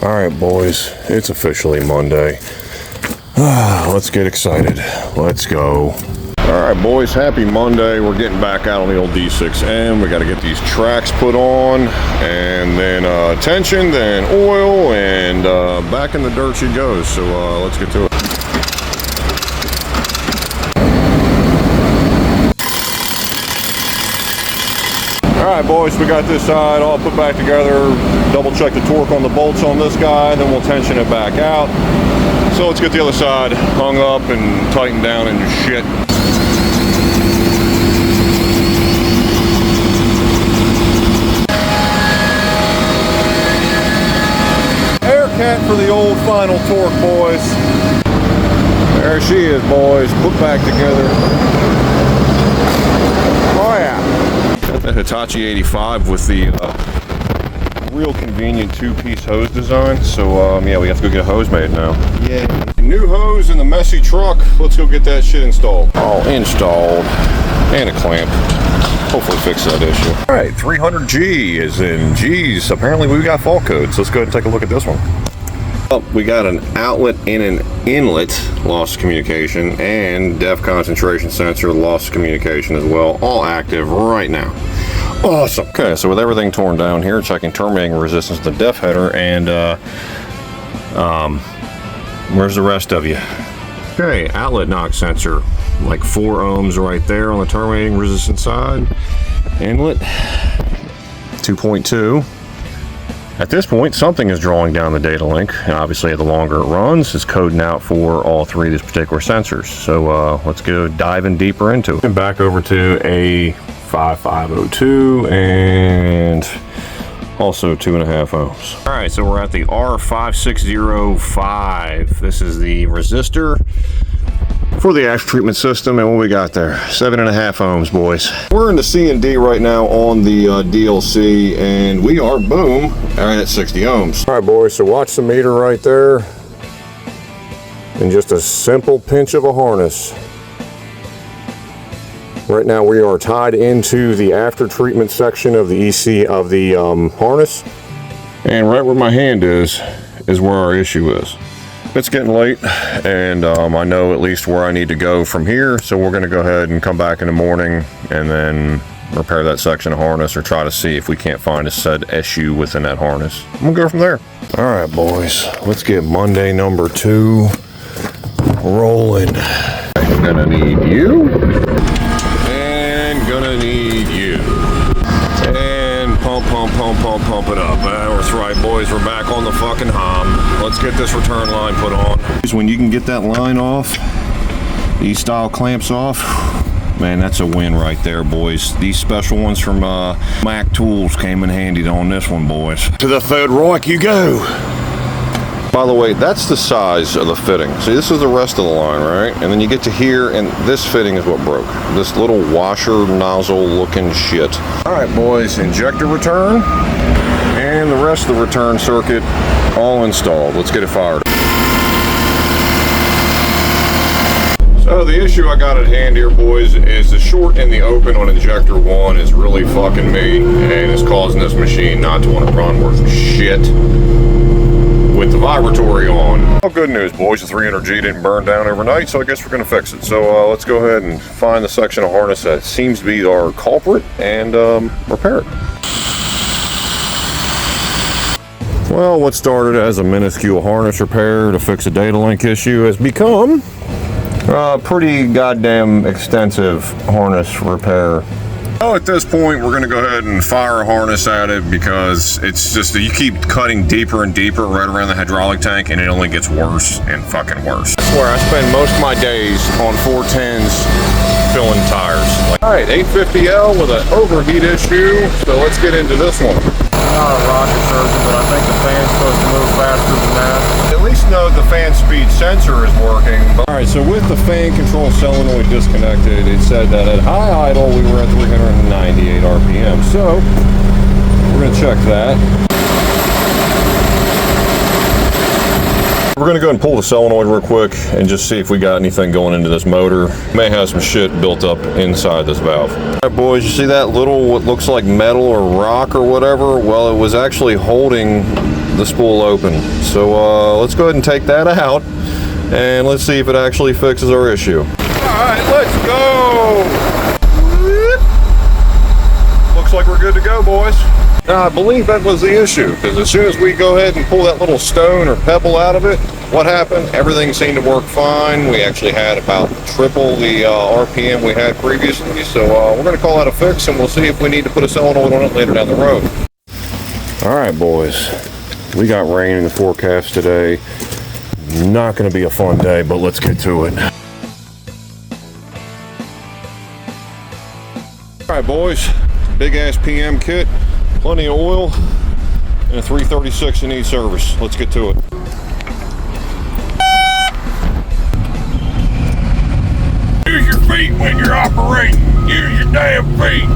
All right, boys, it's officially Monday. Let's get excited. Let's go. All right, boys, happy Monday. We're getting back out on the old D6M. We got to get these tracks put on, and then tension, then oil, and back in the dirt she goes. So let's get to it. All right, boys, we got this side all put back together. Double check the torque on the bolts on this guy, then we'll tension it back out. So let's get the other side hung up and tightened down into shit. Air cat for the old final torque, boys. There she is, boys, put back together. Oh yeah. Got the Hitachi 85 with the real convenient two-piece hose design. So yeah, we have to go get a hose made now. Yeah. New hose in the messy truck. Let's go get that shit installed. All installed. And a clamp. Hopefully fix that issue. All right, 300G is in G's. Apparently we got fault codes. Let's go ahead and take a look at this one. We got an outlet and an inlet loss communication and depth concentration sensor loss communication as well, all active right now. Awesome. Okay, so with everything torn down here, checking terminating resistance to the def header, and where's the rest of you? Okay, outlet knock sensor, like 4 ohms right there on the terminating resistance side. Inlet 2.2. At this point, something is drawing down the data link, and obviously the longer it runs, it's coding out for all 3 of these particular sensors. So let's go diving deeper into it. And back over to A5502 and also 2.5 ohms. All right, so we're at the R5605. This is the resistor for the after treatment system, and what we got there, 7.5 ohms, boys. We're in the C&D right now on the DLC, and we are, boom, right at 60 ohms. All right, boys, so watch the meter right there, and just a simple pinch of a harness. Right now we are tied into the after treatment section of the EC of the harness, and right where my hand is where our issue is. It's getting late, and I know at least where I need to go from here, so we're going to go ahead and come back in the morning and then repair that section of harness, or try to see if we can't find a said issue within that harness. I'm going to go from there. All right, boys, let's get Monday number 2 rolling. I'm going to need you, and going to need you. And pump it up. That's right, boys, we're back on the fucking hum. Let's get this return line put on. When you can get that line off, these style clamps off, man, that's a win right there, boys. These special ones from Mac Tools came in handy on this one, boys. To the Third Reich you go. By the way, that's the size of the fitting. See, this is the rest of the line, right? And then you get to here, and this fitting is what broke. This little washer nozzle looking shit. All right, boys, injector return and the rest of the return circuit all installed. Let's get it fired. So the issue I got at hand here, boys, is the short in the open on injector 1 is really fucking me, and it's causing this machine not to want to run worth shit with the vibratory on. Well, good news, boys, the 300G didn't burn down overnight, so I guess we're going to fix it. So let's go ahead and find the section of harness that seems to be our culprit and repair it. Well, what started as a minuscule harness repair to fix a data link issue has become a pretty goddamn extensive harness repair. Well, at this point, we're going to go ahead and fire a harness at it, because it's just that you keep cutting deeper and deeper right around the hydraulic tank, and it only gets worse and fucking worse. I swear, I spend most of my days on 410s filling tires. All right, 850L with an overheat issue, so let's get into this one. I'm not a rocket surgeon, but I think the fan's supposed to move faster than that. At least know the fan speed sensor is working. All right, so with the fan control solenoid disconnected, it said that at high idle we were at 398 RPM. So we're going to check that. We're going to go ahead and pull the solenoid real quick and just see if we got anything going into this motor. May have some shit built up inside this valve. All right, boys, you see that little, what looks like metal or rock or whatever? Well, it was actually holding the spool open. So let's go ahead and take that out, and let's see if it actually fixes our issue. All right, let's go. Looks like we're good to go, boys. Now, I believe that was the issue, because as soon as we go ahead and pull that little stone or pebble out of it, what happened? Everything seemed to work fine. We actually had about triple the RPM we had previously, so we're going to call that a fix, and we'll see if we need to put a solenoid on it later down the road. All right, boys, we got rain in the forecast today. Not going to be a fun day, but let's get to it. All right, boys, big ass PM kit, plenty of oil, and a 336 that needs service. Let's get to it. Use your feet when you're operating. Use your damn feet.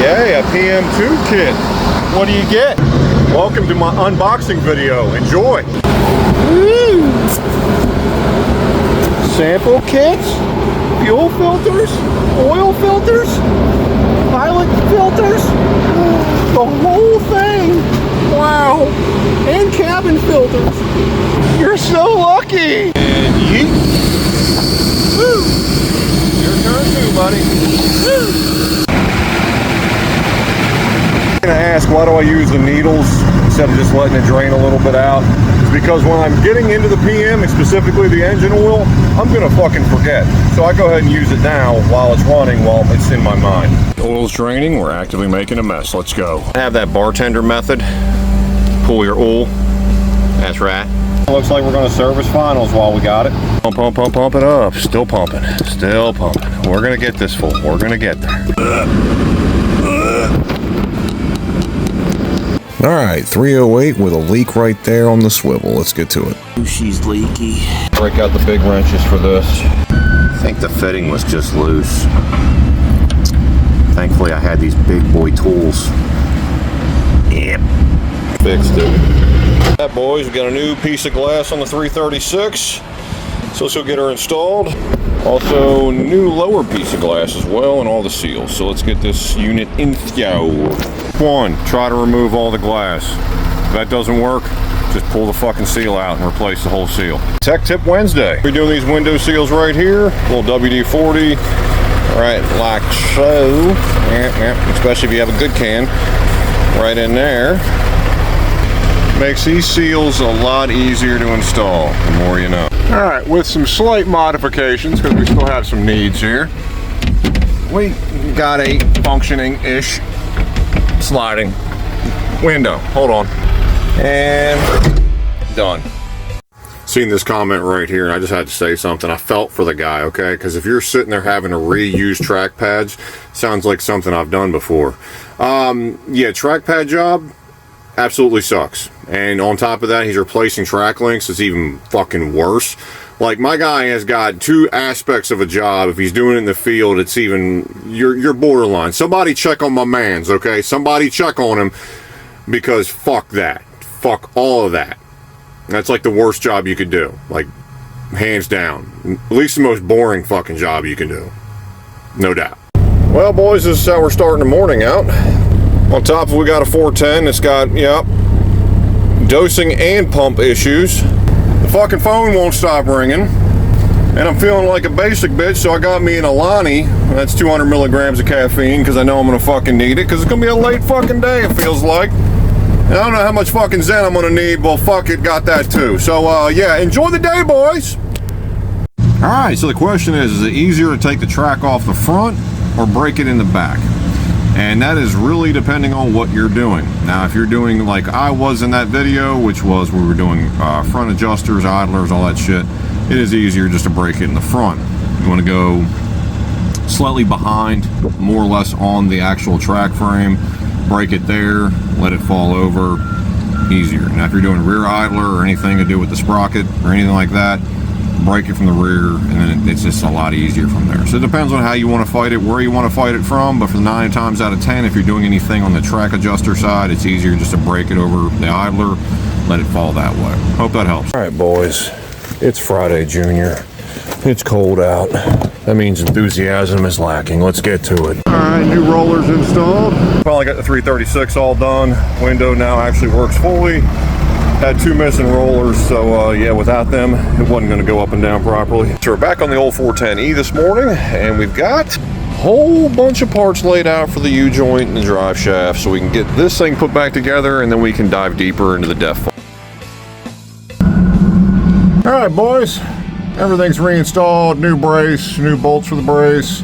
Yay, a PM2 kit. What do you get? Welcome to my unboxing video. Enjoy. Woo. Sample kits, fuel filters, oil filters, pilot filters, the whole thing. Wow. And cabin filters. You're so lucky. And yeet. Woo. Your turn too, buddy. Woo. I'm gonna ask, why do I use the needles instead of just letting it drain a little bit out? It's because when I'm getting into the PM, and specifically the engine oil, I'm gonna fucking forget. So I go ahead and use it now while it's running, while it's in my mind. Oil's draining, we're actively making a mess. Let's go. I have that bartender method. Pull your oil. That's right. Looks like we're gonna service finals while we got it. Pump, pump, pump, pump it up. Still pumping. Still pumping. We're gonna get this full. We're gonna get there. All right, 308 with a leak right there on the swivel. Let's get to it. She's leaky. Break out the big wrenches for this. I think the fitting was just loose. Thankfully, I had these big boy tools. Yep. Fixed it. That, boys, we got a new piece of glass on the 336. So let's go get her installed. Also, new lower piece of glass as well, and all the seals. So let's get this unit installed. One, try to remove all the glass. If that doesn't work, just pull the fucking seal out and replace the whole seal. Tech Tip Wednesday. We're doing these window seals right here. Little WD-40, right like so. Yeah, especially if you have a good can. Right in there. Makes these seals a lot easier to install, the more you know. All right, with some slight modifications, because we still have some needs here. We got a functioning-ish sliding window. Hold on. And done. Seen this comment right here, and I just had to say something. I felt for the guy, okay? Because if you're sitting there having to reuse track pads, sounds like something I've done before. Yeah, track pad job absolutely sucks. And on top of that, he's replacing track links. It's even fucking worse. Like, my guy has got two aspects of a job. If he's doing it in the field, it's even, you're borderline. Somebody check on my mans, okay? Somebody check on him, because fuck that. Fuck all of that. That's like the worst job you could do. Like, hands down. At least the most boring fucking job you can do. No doubt. Well, boys, this is how we're starting the morning out. On top of it, we got a 410. It's got, yep, dosing and pump issues. The fucking phone won't stop ringing. And I'm feeling like a basic bitch, so I got me an Alani. That's 200 milligrams of caffeine, because I know I'm going to fucking need it, because it's going to be a late fucking day, it feels like. And I don't know how much fucking Zen I'm going to need. Well, fuck it, got that too. So, yeah, enjoy the day, boys. All right, so the question is it easier to take the track off the front or break it in the back? And that is really depending on what you're doing. Now, if you're doing like I was in that video, which was we were doing front adjusters, idlers, all that shit, it is easier just to break it in the front. You want to go slightly behind, more or less on the actual track frame, break it there, let it fall over, easier. Now, if you're doing rear idler or anything to do with the sprocket or anything like that, break it from the rear, and then it's just a lot easier from there. So it depends on how you want to fight it, where you want to fight it from, but for 9 times out of 10, if you're doing anything on the track adjuster side, it's easier just to break it over the idler, let it fall that way. Hope that helps. All right, boys, it's Friday, Junior. It's cold out. That means enthusiasm is lacking. Let's get to it. All right, new rollers installed. Finally got the 336 all done. Window now actually works fully. Had 2 missing rollers, so yeah, without them, it wasn't going to go up and down properly. So we're back on the old 410E this morning, and we've got a whole bunch of parts laid out for the U-joint and the drive shaft, so we can get this thing put back together, and then we can dive deeper into the def. All right, boys, everything's reinstalled, new brace, new bolts for the brace,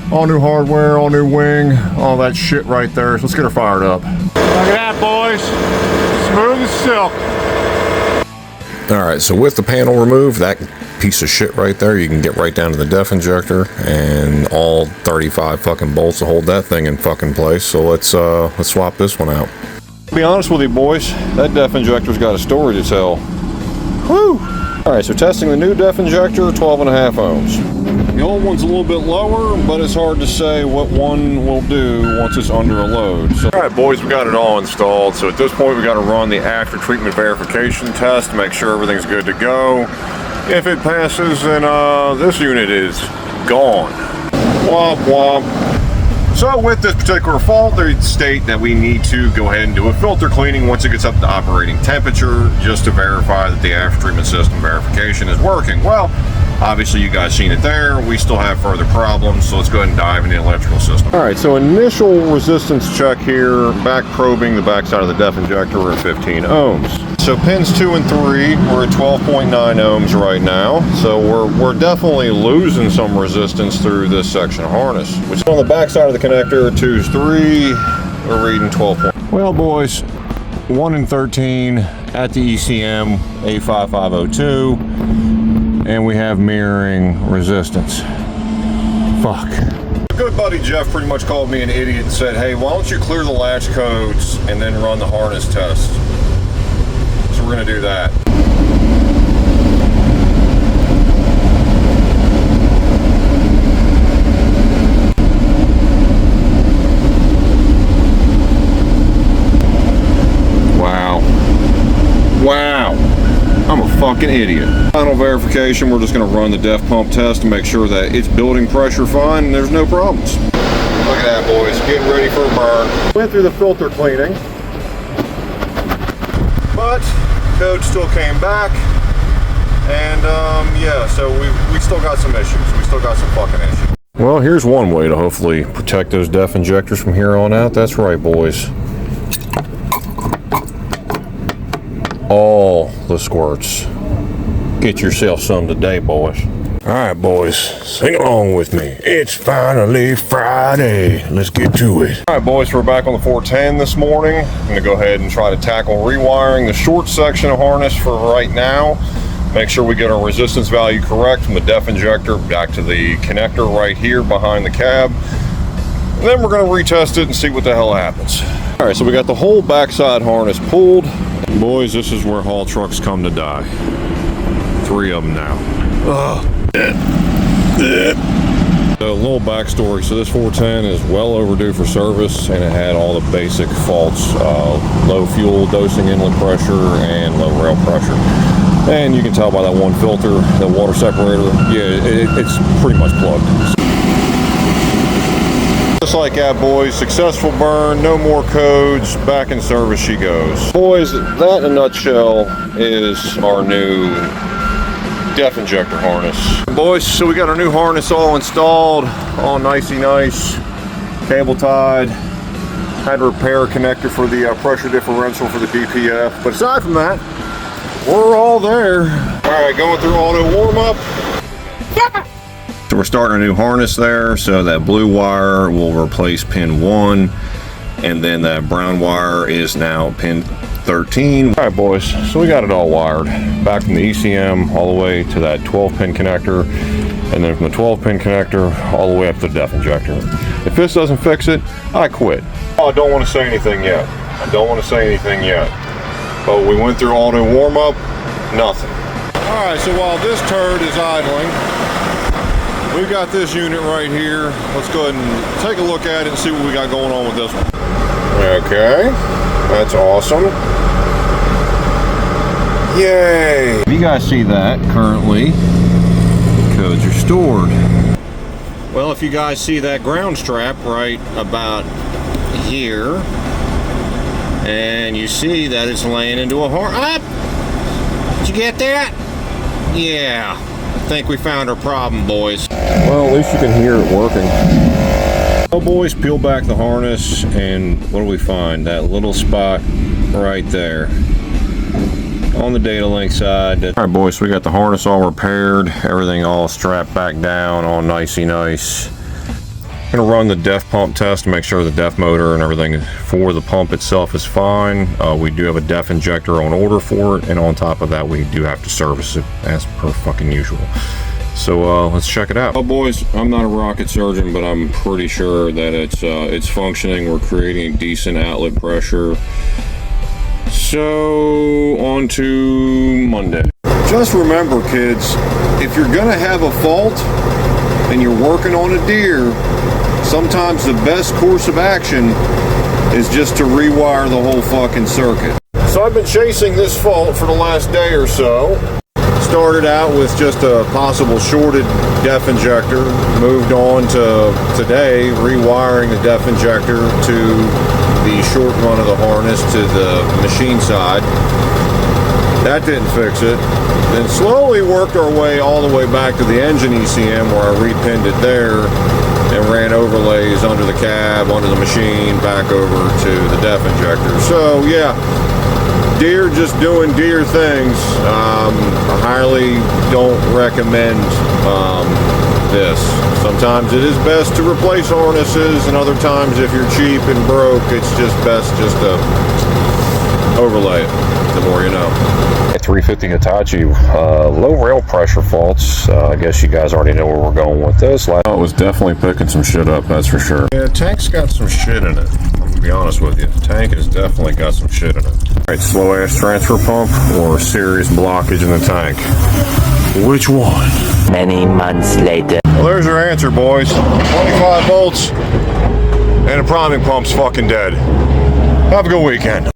all new hardware, all new wing, all that shit right there. So let's get her fired up. Look at that, boys. Smooth as silk. All right, so with the panel removed, that piece of shit right there, you can get right down to the def injector and all 35 fucking bolts to hold that thing in fucking place. So let's swap this one out. To be honest with you, boys, that def injector's got a story to tell. Whew. All right, so testing the new def injector, 12.5 ohms. The old one's a little bit lower, but it's hard to say what one will do once it's under a load. So, all right, boys, we got it all installed. So at this point, we got to run the after treatment verification test to make sure everything's good to go. If it passes, then this unit is gone. Womp womp. So with this particular fault, they state that we need to go ahead and do a filter cleaning once it gets up to operating temperature, just to verify that the after treatment system verification is working. Well, obviously you guys seen it there. We still have further problems, so let's go ahead and dive into the electrical system. All right, so initial resistance check here, back probing the backside of the def injector, we're at 15 ohms. So pins 2 and 3, we're at 12.9 ohms right now. So we're definitely losing some resistance through this section of harness. Which on the backside of the connector, 2's 3, we're reading 12. Well, boys, 1 and 13 at the ECM A5502, and we have mirroring resistance. Fuck. A good buddy Jeff pretty much called me an idiot and said, hey, why don't you clear the latch codes and then run the harness test? So we're gonna do that. Wow, I'm a fucking idiot. Final verification, we're just gonna run the def pump test to make sure that it's building pressure fine and there's no problems. Look at that, boys, getting ready for a burn. Went through the filter cleaning, but code still came back, and yeah, so we still got some issues. We still got some fucking issues. Well, here's one way to hopefully protect those def injectors from here on out. That's right, boys. All the squirts. Get yourself some today, boys. All right, boys, sing along with me. It's finally Friday. Let's get to it. All right, boys, we're back on the 410 this morning. I'm gonna go ahead and try to tackle rewiring the short section of harness for right now. Make sure we get our resistance value correct from the def injector back to the connector right here behind the cab. And then we're gonna retest it and see what the hell happens. All right, so we got the whole backside harness pulled. Boys, this is where haul trucks come to die. 3 of them now. Ugh. So a little backstory. So this 410 is well overdue for service, and it had all the basic faults: low fuel dosing inlet pressure and low rail pressure. And you can tell by that one filter, the water separator, yeah, it's pretty much plugged. Just like that, boys, successful burn, no more codes, back in service she goes. Boys, that in a nutshell is our new def injector harness. Boys, so we got our new harness all installed, all nicey nice, cable tied. Had to repair a connector for the pressure differential for the DPF, but aside from that, we're all there. All right, going through auto warm-up. So we're starting a new harness there, so that blue wire will replace pin 1, and then that brown wire is now pin 13. All right, boys, so we got it all wired. Back from the ECM all the way to that 12-pin connector, and then from the 12-pin connector all the way up to the def injector. If this doesn't fix it, I quit. Oh, I don't want to say anything yet. But we went through auto warm-up, nothing. All right, so while this turd is idling, we've got this unit right here. Let's go ahead and take a look at it and see what we got going on with this one. Okay, that's awesome. Yay! If you guys see that, currently, the codes are stored. Well, if you guys see that ground strap right about here, and you see that it's laying into a harness. Did you get that? Yeah. I think we found our problem, boys. Well, at least you can hear it working. Well, boys, peel back the harness, and what do we find? That little spot right there on the data link side. All right, boys, so we got the harness all repaired, everything all strapped back down, all nicey nice. Gonna run the def pump test to make sure the def motor and everything for the pump itself is fine. We do have a def injector on order for it, and on top of that, we do have to service it as per fucking usual. So let's check it out. Well, boys, I'm not a rocket surgeon, but I'm pretty sure that it's functioning. We're creating decent outlet pressure. So on to Monday. Just remember, kids, if you're gonna have a fault and you're working on a deer, sometimes the best course of action is just to rewire the whole fucking circuit. So I've been chasing this fault for the last day or so. Started out with just a possible shorted def injector, moved on to today rewiring the def injector to the short run of the harness to the machine side. That didn't fix it. Then slowly worked our way all the way back to the engine ECM where I repinned it there and ran overlays under the cab, under the machine, back over to the def injector. So yeah, deer just doing deer things. I highly don't recommend this. Sometimes it is best to replace harnesses, and other times if you're cheap and broke, it's just best just to overlay it. The more you know. 350 Hitachi, low rail pressure faults. I guess you guys already know where we're going with this. It was definitely picking some shit up, that's for sure. Yeah, tank's got some shit in it. I'm gonna be honest with you. Tank has definitely got some shit in it. All right, slow ass transfer pump or serious blockage in the tank? Which one? Many months later. Well, there's your answer, boys. 25 volts and a priming pump's fucking dead. Have a good weekend.